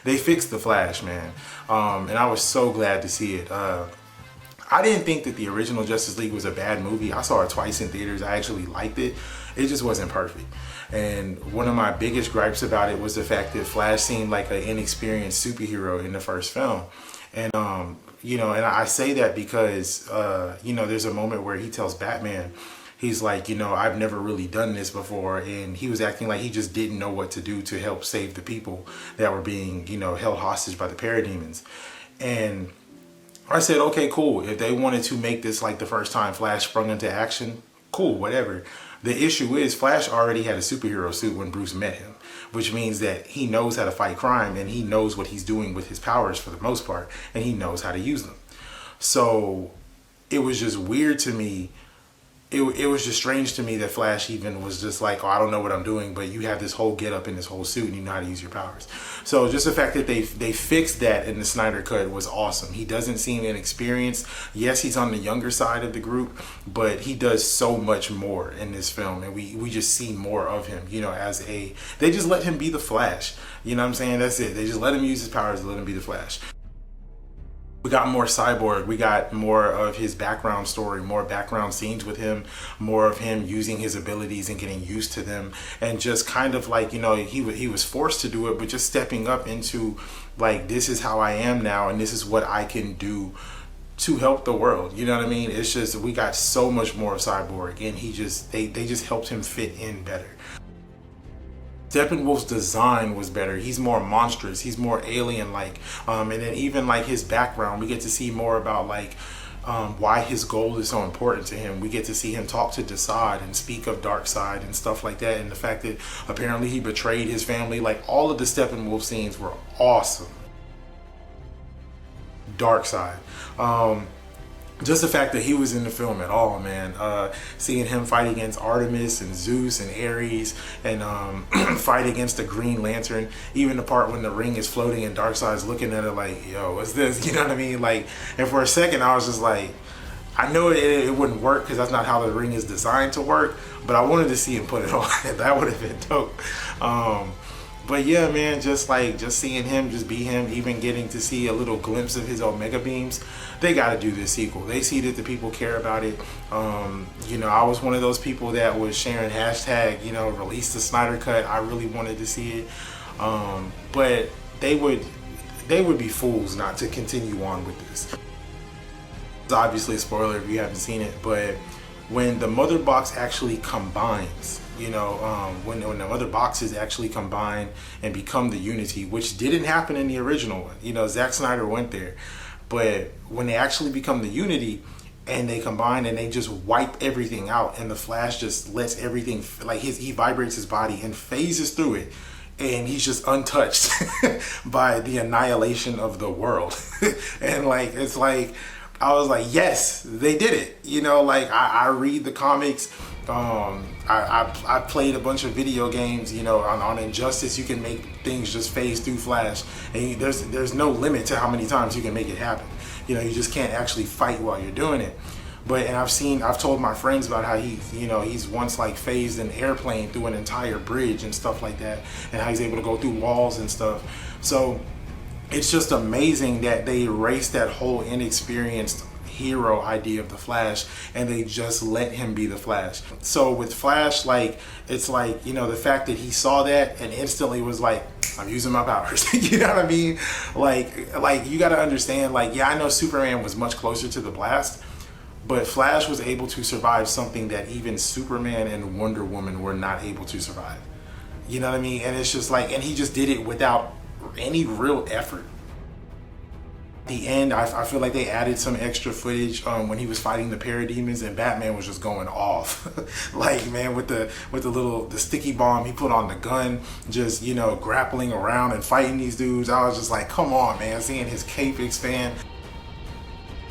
they fixed the Flash, man. And I was so glad to see it. I didn't think that the original Justice League was a bad movie. I saw it twice in theaters. I actually liked it. It just wasn't perfect. And one of my biggest gripes about it was the fact that Flash seemed like an inexperienced superhero in the first film. And, you know, and I say that because, you know, there's a moment where he tells Batman, he's like, you know, I've never really done this before. And he was acting like he just didn't know what to do to help save the people that were being, you know, held hostage by the parademons. And I said, okay, cool. If they wanted to make this like the first time Flash sprung into action, cool, whatever. The issue is Flash already had a superhero suit when Bruce met him, which means that he knows how to fight crime and he knows what he's doing with his powers for the most part, and he knows how to use them. So it was just weird to me. It was just strange to me that Flash even was just like, oh, I don't know what I'm doing, but you have this whole get up in this whole suit and you know how to use your powers. So just the fact that they fixed that in the Snyder Cut was awesome. He doesn't seem inexperienced. Yes, he's on the younger side of the group, but he does so much more in this film, and we just see more of him, you know, they just let him be the Flash. You know what I'm saying? That's it. They just let him use his powers and let him be the Flash. We got more Cyborg. We got more of his background story, more background scenes with him, more of him using his abilities and getting used to them, and just kind of like, you know, he was forced to do it, but just stepping up into like, this is how I am now, and this is what I can do to help the world. You know what I mean? It's just, we got so much more of Cyborg, and they just helped him fit in better. Steppenwolf's design was better. He's more monstrous. He's more alien-like. And then even like his background, we get to see more about like why his goal is so important to him. We get to see him talk to Desaad and speak of Darkseid and stuff like that. And the fact that apparently he betrayed his family. Like, all of the Steppenwolf scenes were awesome. Darkseid. Just the fact that he was in the film at all, man. Seeing him fight against Artemis and Zeus and Ares, and fight against the Green Lantern. Even the part when the ring is floating and Darkseid's looking at it like, yo, what's this? You know what I mean? Like, and for a second I was just like, I know it wouldn't work because that's not how the ring is designed to work, but I wanted to see him put it on. That would have been dope. But yeah, man, just seeing him just be him, even getting to see a little glimpse of his Omega beams. They got to do this sequel. They see that the people care about it. You know, I was one of those people that was sharing hashtag, you know, release the Snyder Cut. I really wanted to see it. But they would be fools not to continue on with this. It's obviously a spoiler if you haven't seen it, but when the mother box actually combines, you know, when the mother boxes actually combine and become the Unity, which didn't happen in the original one. You know, Zack Snyder went there. But when they actually become the Unity and they combine and they just wipe everything out, and the Flash just lets everything, like he vibrates his body and phases through it, and he's just untouched by the annihilation of the world. And like, it's like, I was like, yes, they did it. You know, like I read the comics. I played a bunch of video games, you know, on Injustice. You can make things just phase through Flash, and there's no limit to how many times you can make it happen. You know, you just can't actually fight while you're doing it. But, and I've told my friends about how he's once like phased an airplane through an entire bridge and stuff like that, and how he's able to go through walls and stuff. So it's just amazing that they erased that whole inexperienced hero idea of the Flash, and they just let him be the Flash. So with Flash, like, it's like, you know, the fact that he saw that and instantly was like, I'm using my powers. You know what I mean? Like you got to understand, like, yeah, I know Superman was much closer to the blast, but Flash was able to survive something that even Superman and Wonder Woman were not able to survive. You know what I mean? And it's just like, and he just did it without any real effort. At the end, I feel like they added some extra footage when he was fighting the parademons, and Batman was just going off. Like, man, with the sticky bomb he put on the gun, just, you know, grappling around and fighting these dudes. I was just like, come on, man, seeing his cape expand.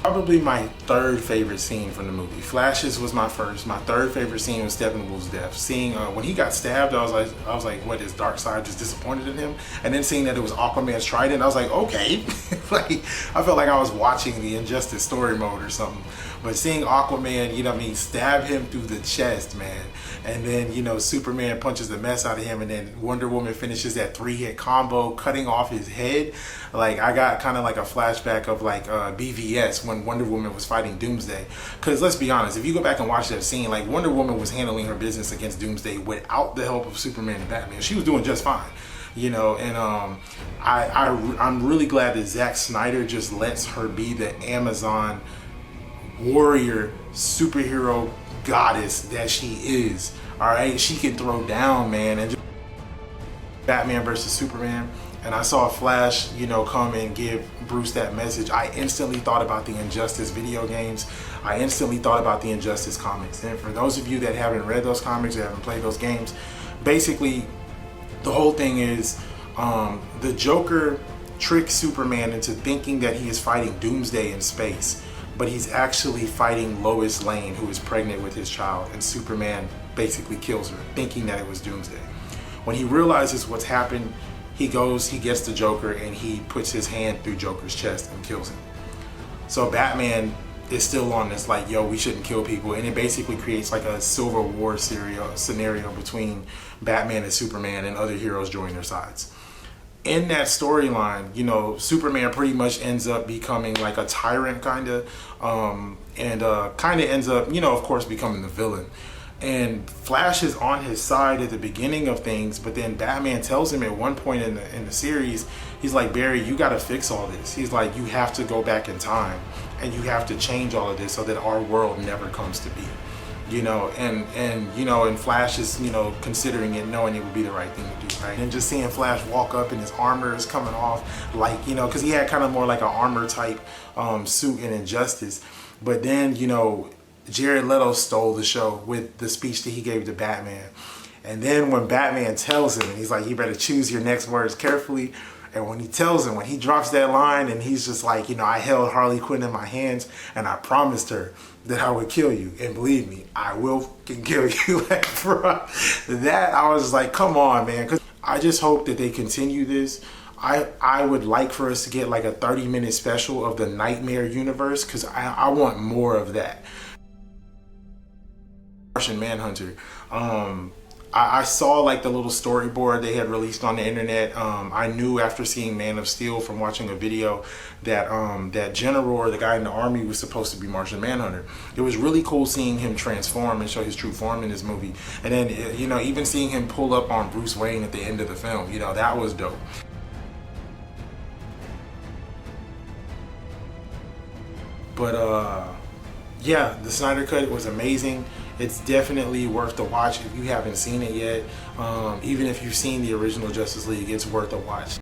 Probably my third favorite scene from the movie. Flash's was my first. My third favorite scene was Steppenwolf's death. Seeing when he got stabbed, I was like, what, is Darkseid just disappointed in him? And then seeing that it was Aquaman's trident, I was like, okay. Like, I felt like I was watching the Injustice story mode or something. But seeing Aquaman, you know what I mean, stab him through the chest, man. And then, you know, Superman punches the mess out of him, and then Wonder Woman finishes that 3-hit combo, cutting off his head. Like, I got kind of like a flashback of like BVS when Wonder Woman was fighting Doomsday. Because let's be honest, if you go back and watch that scene, like, Wonder Woman was handling her business against Doomsday without the help of Superman and Batman. She was doing just fine, you know. And I'm really glad that Zack Snyder just lets her be the Amazon warrior superhero goddess that she is. All right, she can throw down, man. And just Batman versus Superman, and I saw Flash, you know, come and give Bruce that message. I instantly thought about the Injustice video games. I instantly thought about the Injustice comics. And for those of you that haven't read those comics or haven't played those games, basically the whole thing is the Joker tricks Superman into thinking that he is fighting Doomsday in space, but he's actually fighting Lois Lane, who is pregnant with his child, and Superman basically kills her, thinking that it was Doomsday. When he realizes what's happened, he gets the Joker, and he puts his hand through Joker's chest and kills him. So Batman is still on this, like, yo, we shouldn't kill people, and it basically creates like a Civil War scenario between Batman and Superman, and other heroes join their sides. In that storyline, you know, Superman pretty much ends up becoming like a tyrant, kind of, and kind of ends up, you know, of course, becoming the villain. And Flash is on his side at the beginning of things, but then Batman tells him at one point in the series, he's like, Barry, you got to fix all this. He's like, you have to go back in time, and you have to change all of this so that our world never comes to be. You know, and you know, and Flash is, you know, considering it, knowing it would be the right thing to do, right? And just seeing Flash walk up and his armor is coming off, like, you know, because he had kind of more like an armor type suit in Injustice. But then, you know, Jared Leto stole the show with the speech that he gave to Batman. And then when Batman tells him, and he's like, you better choose your next words carefully. And when he tells him, when he drops that line, and he's just like, you know, I held Harley Quinn in my hands and I promised her that I would kill you. And believe me, I will fucking kill you. Like, bro, that, I was like, come on, man. Because I just hope that they continue this. I would like for us to get like a 30-minute special of the Nightmare universe, because I want more of that. Martian Manhunter. I saw like the little storyboard they had released on the internet. I knew after seeing Man of Steel from watching a video that that General, the guy in the army, was supposed to be Martian Manhunter. It was really cool seeing him transform and show his true form in this movie. And then, you know, even seeing him pull up on Bruce Wayne at the end of the film, you know, that was dope. But yeah, the Snyder Cut was amazing. It's definitely worth the watch if you haven't seen it yet. Even if you've seen the original Justice League, it's worth a watch.